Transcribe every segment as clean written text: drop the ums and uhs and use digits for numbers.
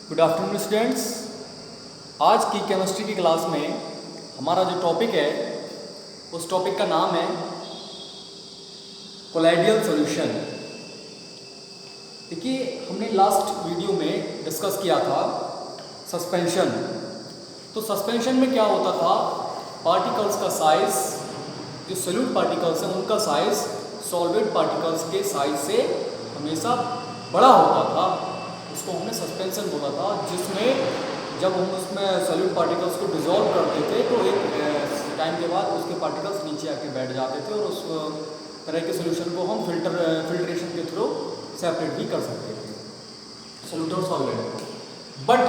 Good afternoon students. आज की chemistry की क्लास में हमारा जो टॉपिक है उस टॉपिक का नाम है कोलाइडियल सॉल्यूशन। देखिए, हमने लास्ट वीडियो में डिस्कस किया था सस्पेंशन। तो सस्पेंशन में क्या होता था, पार्टिकल्स का साइज, जो सोल्यूट पार्टिकल्स हैं उनका साइज सॉल्वेंट पार्टिकल्स के साइज से हमेशा बड़ा होता था। उसको हमने सस्पेंशन बोला था, जिसमें जब हम उसमें सोल्यूट पार्टिकल्स को डिसॉल्व करते थे तो एक टाइम के बाद उसके पार्टिकल्स नीचे आके बैठ जाते थे और उस तरह के सोल्यूशन को हम फिल्ट्रेशन के थ्रू सेपरेट भी कर सकते थे, सोल्यूट और सॉल्वेंट। बट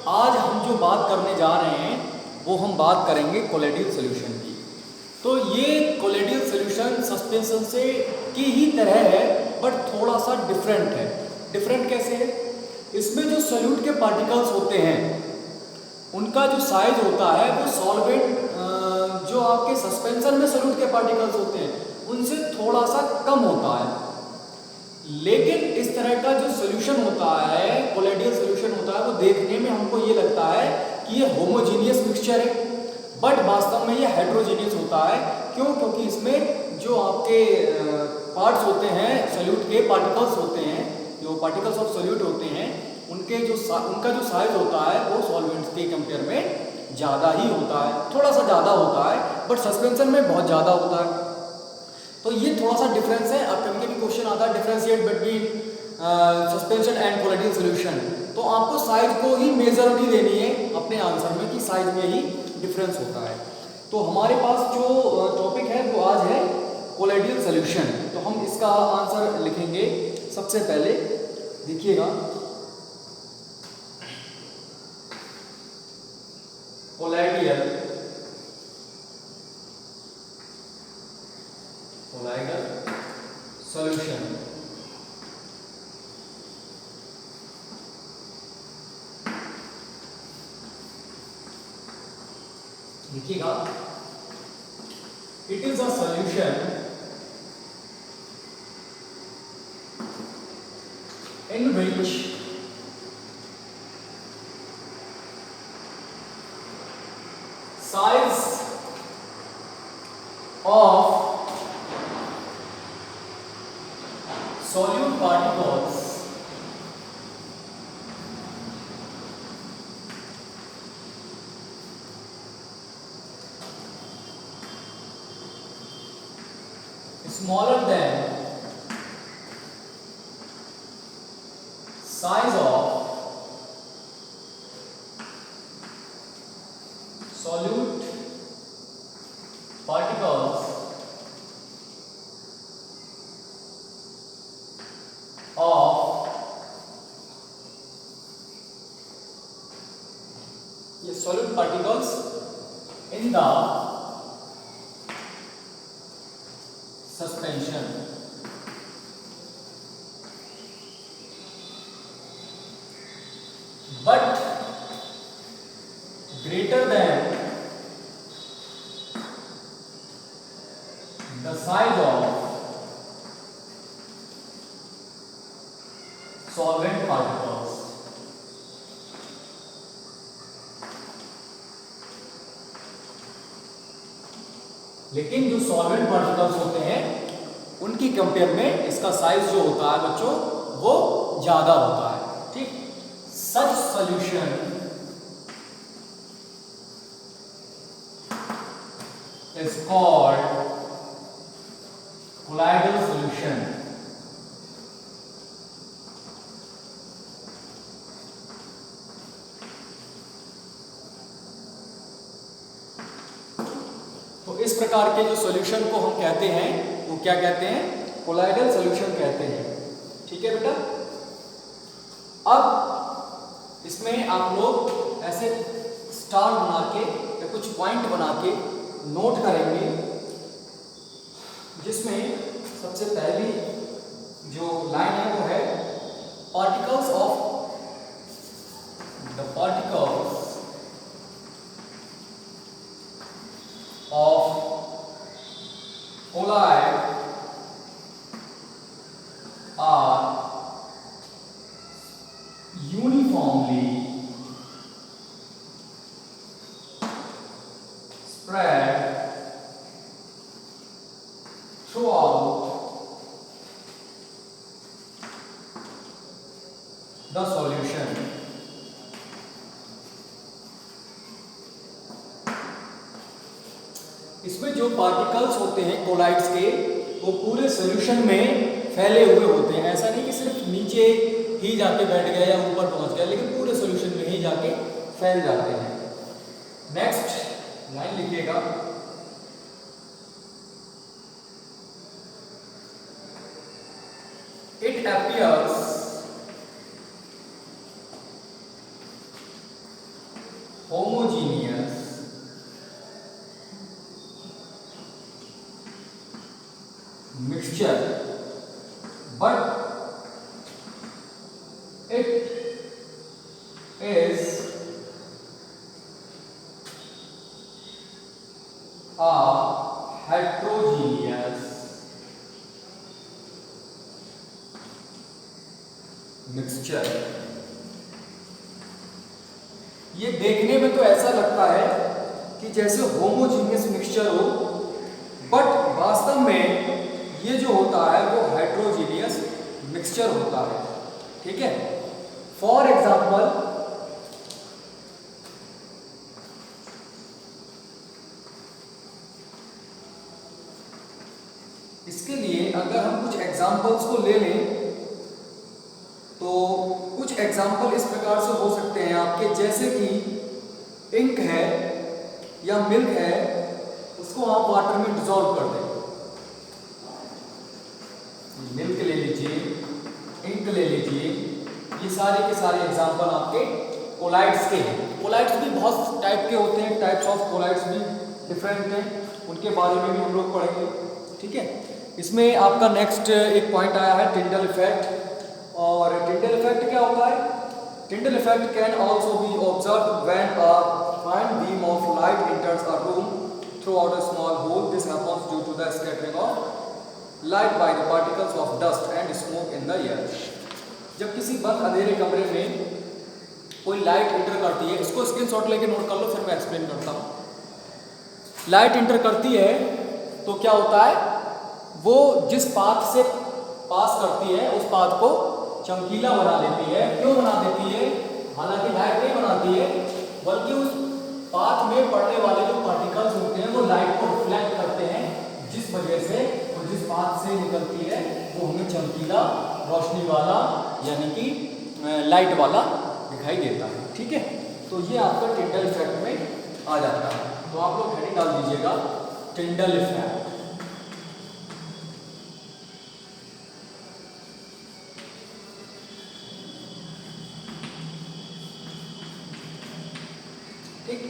आज हम जो बात करने जा रहे हैं वो हम बात करेंगे कोलाइडियल सॉल्यूशन की। तो ये कोलाइडियल सॉल्यूशन सस्पेंशन से की ही तरह है, बट थोड़ा सा डिफरेंट है। डिफरेंट कैसे है? इसमें जो सोल्यूट के पार्टिकल्स होते हैं उनका जो साइज होता है वो सॉल्वेंट जो आपके सस्पेंशन में सोल्यूट के पार्टिकल्स होते हैं उनसे थोड़ा सा कम होता है। लेकिन इस तरह का जो सोल्यूशन होता है, कोलाइडियल सॉल्यूशन होता है, वो देखने में हमको ये लगता है कि ये होमोजीनियस मिक्सचर है, बट वास्तव में ये हेट्रोजीनियस होता है। क्यों? क्योंकि इसमें जो आपके पार्ट्स होते हैं, सोल्यूट के पार्टिकल्स होते हैं, जो पार्टिकल्स ऑफ सोल्यूट होते हैं, उनका जो साइज होता है वो सॉल्वेंट्स के कंपेयर में ज़्यादा ही होता है, थोड़ा सा ज़्यादा होता है, बट सस्पेंशन में बहुत ज़्यादा होता है। तो ये थोड़ा सा डिफरेंस है। अब कभी कभी क्वेश्चन आता है differentiate between suspension and colloidal solution, तो आपको साइज को ही मेजॉरिटी देनी है अपने आंसर में कि साइज में ही डिफरेंस होता है। तो हमारे पास जो टॉपिक है वो आज है कोलाइडियल सॉल्यूशन। तो हम इसका आंसर लिखेंगे। सबसे पहले देखिएगा, कोलाइडियल सॉल्यूशन देखिएगा, it is a solution in which size of solute particles smaller than size of solute particles of solute particles in the suspension. But greater than the size of solvent particles. लेकिन जो solvent particles होते हैं उनकी compare में इसका size जो होता है बच्चों वो ज्यादा होता है। ठीक, such solution is called colloidal solution. तो इस प्रकार के जो सॉल्यूशन को हम कहते हैं वो क्या कहते हैं? कोलाइडल सॉल्यूशन कहते हैं। ठीक है बेटा। अब इसमें आप लोग ऐसे स्टार बना के या कुछ पॉइंट बना के नोट करेंगे, जिसमें सबसे पहली जो लाइन है वो है particles of the particles of colloid are uniformly spread throughout the solution. इसमें जो पार्टिकल्स होते हैं कोलाइड्स के, वो पूरे सॉल्यूशन में फैले हुए होते हैं। ऐसा नहीं कि सिर्फ नीचे ही जाके बैठ गया या ऊपर पहुंच गया, लेकिन पूरे सॉल्यूशन में ही जाके फैल जाते हैं। नेक्स्ट लाइन लिखिएगा, it appears homogeneous mixture, but it is a heterogeneous mixture. ये देखने में तो ऐसा लगता है कि जैसे होमोजीनियस मिक्सचर हो, बट वास्तव में ये जो होता है वो हेट्रोजीनियस मिक्सचर होता है। ठीक है, फॉर एग्जाम्पल इसके लिए अगर हम कुछ एग्जाम्पल्स को ले लें तो कुछ एग्जाम्पल इस प्रकार से हो सकते हैं आपके, जैसे कि इंक है या मिल्क है, उसको आप वाटर में डिसॉल्व कर दें। मिल्क ले लीजिए, इंक ले लीजिए, ये सारे के सारे एग्जाम्पल आपके कोलाइड्स के हैं। कोलाइड्स भी बहुत टाइप के होते हैं, टाइप्स ऑफ कोलाइड्स भी डिफरेंट हैं, उनके बारे में भी हम लोग पढ़ेंगे। ठीक है, इसमें आपका नेक्स्ट एक पॉइंट आया है टिंडल इफेक्ट। और टिंडल इफेक्ट क्या होता है? Tyndall effect can also be observe when a fine beam of light enters a room throughout a small hole. This happens due to the scattering of light by the particles of dust and smoke in the air. जब किसी बंद अंधेरे कमरे में कोई light inter करती है, इसको स्क्रीनशॉट लेके नोट कर लो, फिर मैं एक्सप्लेन करता हूँ। लाइट इंटर करती है तो क्या होता है, वो जिस पाथ से पास करती है उस पाथ को चमकीला बना देती है। क्यों बना देती है? हालांकि लाइट नहीं बनाती है, बल्कि उस पाथ में पड़ने वाले जो पार्टिकल्स होते हैं वो लाइट को रिफ्लेक्ट करते हैं, जिस वजह से वो जिस पाथ से निकलती है वो हमें चमकीला, रोशनी वाला, यानी कि लाइट वाला दिखाई देता है। ठीक है, तो ये आपका टिंडल इफेक्ट में आ जाता है। तो आप लोग हेडिंग डाल दीजिएगा टिंडल इफेक्ट। ठीक,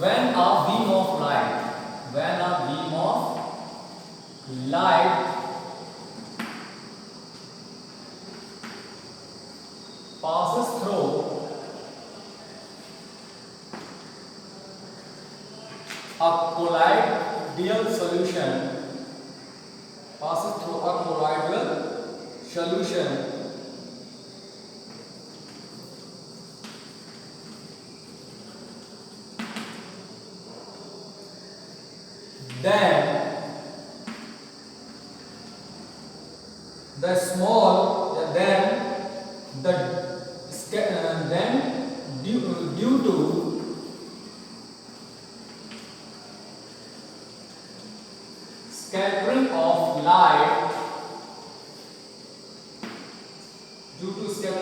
when a beam of light passes through a colloidal solution, then due to scattering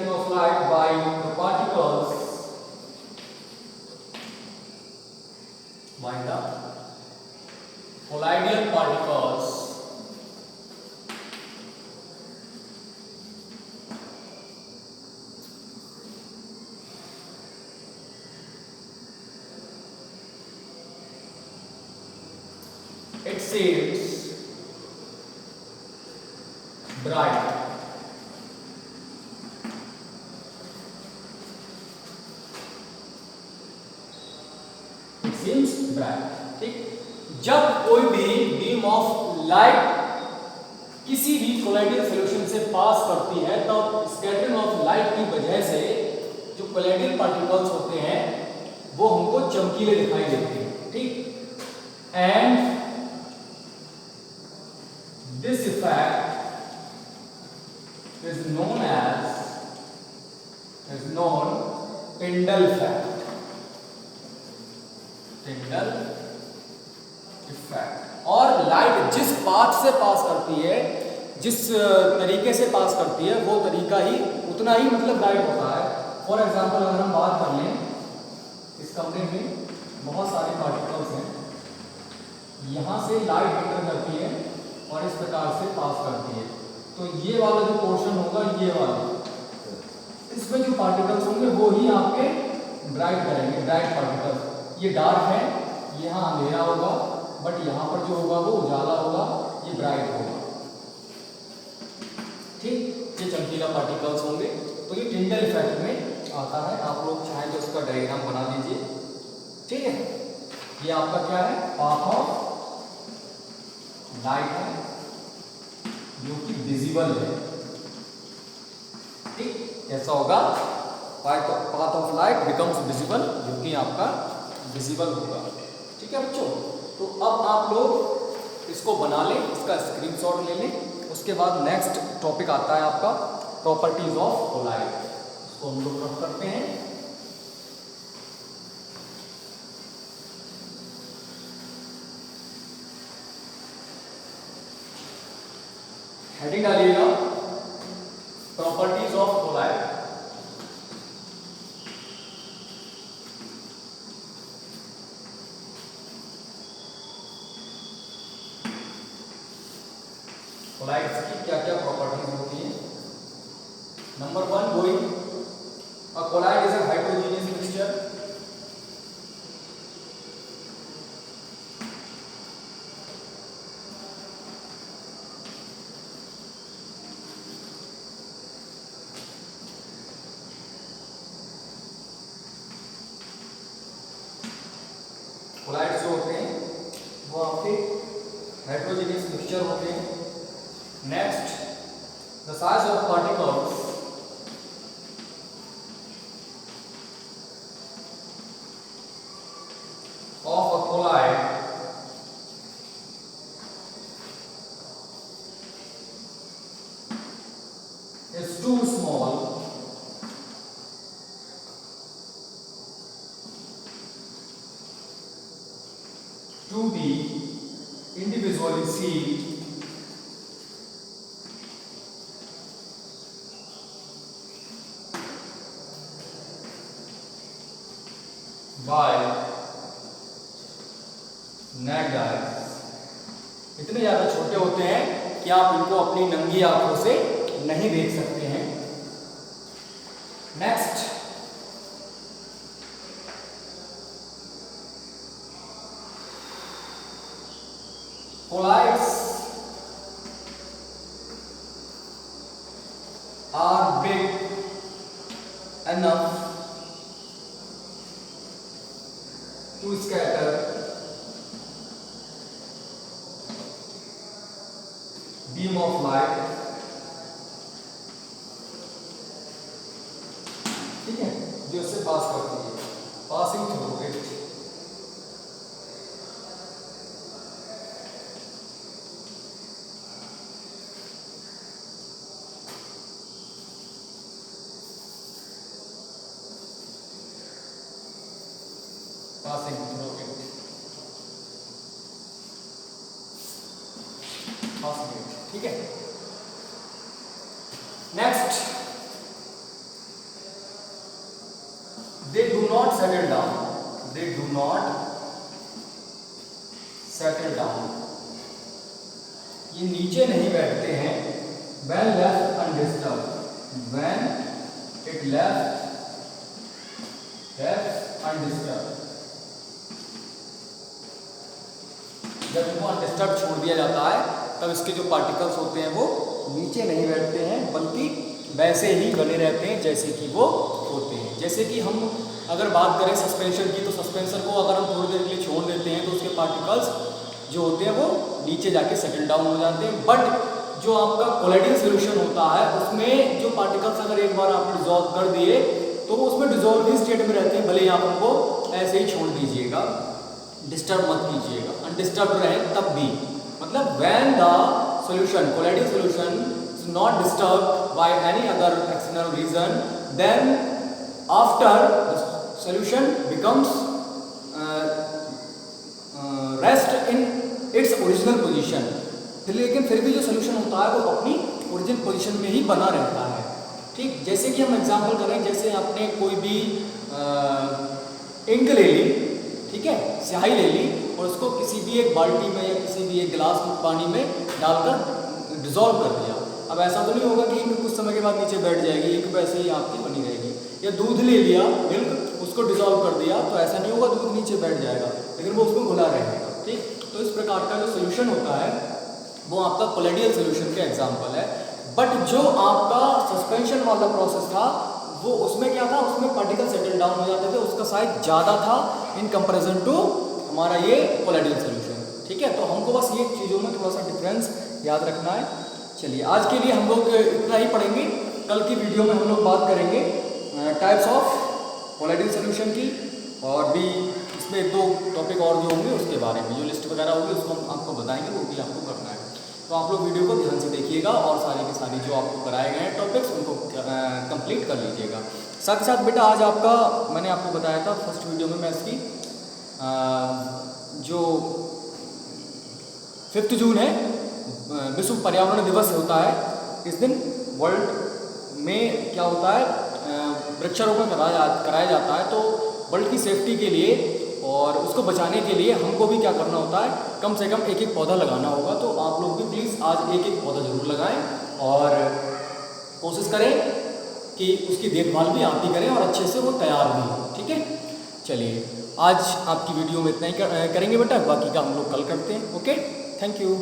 of light by the particles, by the colloidal particles, it seems bright. Seems bright. ठीक, जब कोई भी beam of light किसी भी colloidal solution से पास करती है तब स्कैटरिंग ऑफ लाइट की वजह से जो कोलाइडल पार्टिकल्स होते हैं वो हमको चमकीले दिखाई देते हैं। ठीक, and this effect is known Tyndall effect। Tyndall effect। और लाइट जिस पाथ से पास करती है, जिस तरीके से पास करती है, वो तरीका ही उतना ही मतलब ब्राइट होता है। फॉर एग्जांपल अगर हम बात कर लें, इस कमरे में बहुत सारे पार्टिकल्स हैं, यहाँ से लाइट एंटर करती है और इस प्रकार से पास करती है, तो ये वाला जो पोर्शन होगा, ये वाला, इसमें जो पार्टिकल्स होंगे वो ही आपके ब्राइट करेंगे, ब्राइट पार्टिकल्स। ये डार्क है, यहाँ अंधेरा होगा, बट यहाँ पर जो होगा वो उजाला होगा, ये ब्राइट होगा। ठीक, ये चमकीला पार्टिकल्स होंगे। तो ये टिंडल इफेक्ट में आता है। आप लोग चाहें तो इसका डायग्राम बना दीजिए। ठीक है, ये आपका क्या है, पाथ ऑफ लाइट है जो कि विजिबल है। ठीक, कैसा होगा, path of light becomes visible, जो कि आपका विजिबल होगा। ठीक है बच्चों, तो अब आप लोग इसको बना लें, इसका स्क्रीनशॉट ले लें। उसके बाद नेक्स्ट टॉपिक आता है आपका प्रॉपर्टीज ऑफ कोलाइड। इसको हम लोग रख करते हैं। हेडिंग डालिएगा प्रॉपर्टीज ऑफ कोलाइड। कोलाइड्स की क्या क्या प्रॉपर्टीज होती हैं। Number 1, going a colloid is a heterogeneous mixture. Colloids जो होते हैं वो आपके हेटेरोजेनियस मिक्सचर होते हैं। Next, the size of particles of a colloid is too small to be individually seen by naked eyes। इतने ज्यादा छोटे होते हैं कि आप इनको अपनी नंगी आंखों से नहीं देख सकते हैं। Next, colloids are big enough to scatter beam of light। ठीक है, जो इससे पास करती है, passing through it. passing through it, passing it। ठीक है, next, they do not settle down, they do not settle down। ये नीचे नहीं बैठते हैं। when left undisturbed, when it left undisturbed, जब इनको अनडिस्टर्ब छोड़ दिया जाता है तब इसके जो पार्टिकल्स होते हैं वो नीचे नहीं बैठते हैं, बल्कि वैसे ही बने रहते हैं जैसे कि वो होते हैं। जैसे कि हम अगर बात करें सस्पेंशन की, तो डिस्पेंसर को अगर हम थोड़ी देर के लिए छोड़ देते हैं तो उसके पार्टिकल्स जो होते हैं वो नीचे जाके सेटल डाउन हो जाते हैं। बट जो आपका कोलाइडियल सोल्यूशन होता है उसमें जो पार्टिकल्स अगर एक बार आपने डिजॉल्व कर दिए तो वो उसमें डिजॉल्व ही स्टेट में रहते हैं, भले ही आप उनको ऐसे ही छोड़ दीजिएगा, डिस्टर्ब मत कीजिएगा, अनडिस्टर्ब रहे तब भी। मतलब when the solution colloidal solution is not disturb by any other external reason, then after the solution becomes rest in its original position. लेकिन फिर भी जो सोल्यूशन होता है वो अपनी ओरिजिनल पोजीशन में ही बना रहता है। ठीक, जैसे कि हम एग्जांपल करें, जैसे आपने कोई भी इंक ले ली, ठीक है, स्याही ले ली और उसको किसी भी एक बाल्टी में या किसी भी एक गिलास में पानी में डालकर डिजॉल्व कर दिया। अब ऐसा तो नहीं होगा कि इंक कुछ समय के बाद नीचे बैठ जाएगी, इंक वैसे ही आपकी बनी रहेगी। या दूध ले लिया, मिल्क, उसको डिजॉल्व कर दिया तो ऐसा नहीं होगा दूध नीचे बैठ जाएगा, लेकिन वो उसमें घुला रहेगा। ठीक, तो इस प्रकार का जो सोल्यूशन होता है वो आपका कोलाइडियल सोल्यूशन का एग्जाम्पल है। बट जो आपका सस्पेंशन वाला प्रोसेस था वो उसमें क्या था, उसमें पार्टिकल सेटल डाउन हो जाते थे, उसका साइज ज़्यादा था इन कंपैरिजन टू हमारा ये कोलाइडियल सोल्यूशन। ठीक है, तो हमको बस ये चीज़ों में थोड़ा सा डिफरेंस याद रखना है। चलिए आज के लिए हम लोग इतना ही पढ़ेंगे, कल की वीडियो में हम लोग बात करेंगे टाइप्स ऑफ कोलाइडियल सोल्यूशन की, और भी इसमें एक दो टॉपिक और जो होंगे उसके बारे में, जो लिस्ट वगैरह होगी उसको हम आपको बताएंगे, वो भी आपको करना है। तो आप लोग वीडियो को ध्यान से देखिएगा और सारी की सारी जो आपको कराए गए हैं टॉपिक्स उनको कंप्लीट कर लीजिएगा। साथ ही साथ बेटा आज आपका मैंने आपको बताया था फर्स्ट वीडियो में मैथ्स की जो 5 जून है विश्व पर्यावरण दिवस होता है, इस दिन वर्ल्ड में क्या होता है, वृक्षारोपण कराया जाता है। तो वर्ल्ड की सेफ्टी के लिए और उसको बचाने के लिए हमको भी क्या करना होता है, कम से कम एक एक पौधा लगाना होगा। तो आप लोग भी प्लीज़ आज एक एक पौधा जरूर लगाएं और कोशिश करें कि उसकी देखभाल भी आप ही करें और अच्छे से वो तैयार भी हो। ठीक है, चलिए आज आपकी वीडियो में इतना ही करेंगे बेटा, बाकी का हम लोग कल करते हैं। Okay, thank you.